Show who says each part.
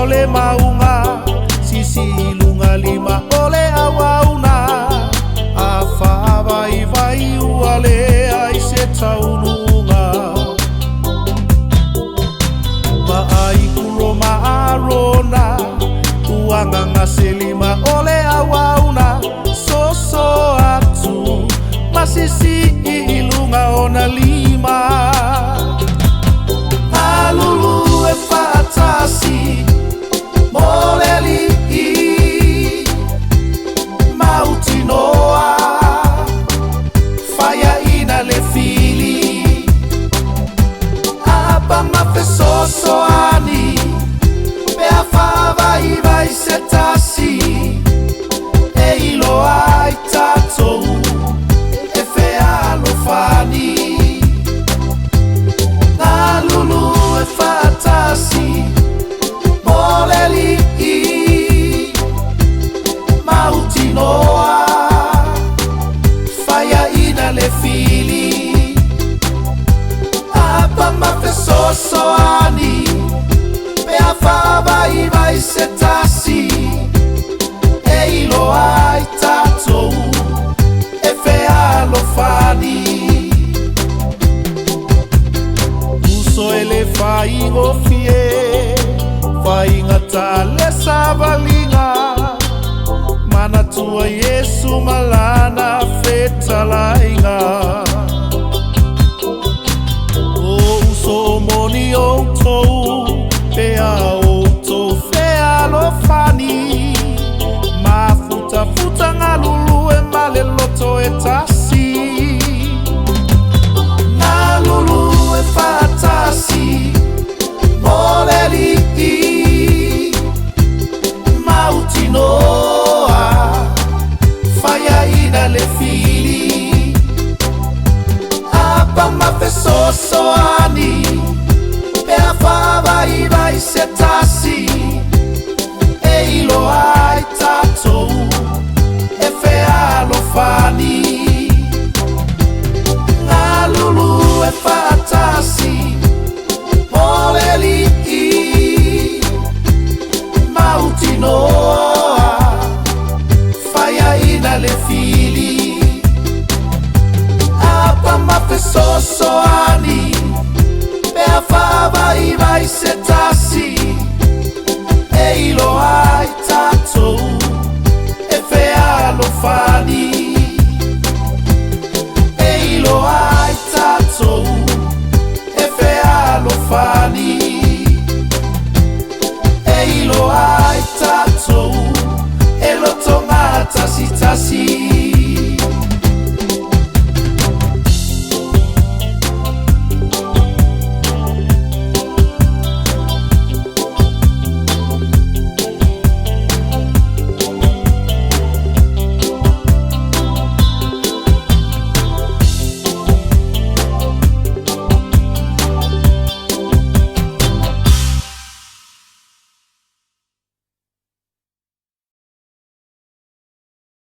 Speaker 1: ole maunga sisi ilunga lima ole awauna afa vai uale ai se taununga ma ai kulo maarona uanga ngase lima ole awauna soso atu masisi ilunga ona lima alulu e fatasi moleli mautinoa faya ina le fili apa mafesoso ani pe afava vai setasi e ilo ai tatou e fea lo fani alulu e fatasi moleli mautinoa faya ina le fili apa mafesoso ani pe afava vai setasi e ilo ai tatou e fea lo fani uso ele fai ngofie fai ngata le savalinga mana tua Yesu malana feta lainga o uso moni o tou pea o tou fea lo fani mafuta futa ngalulu e male loto e tasi ngalulu e fatasi moleli mautinoa faya ina le fili apa mafesoso ani pe afava vai setasi e ilo ai tatou e fea lo fa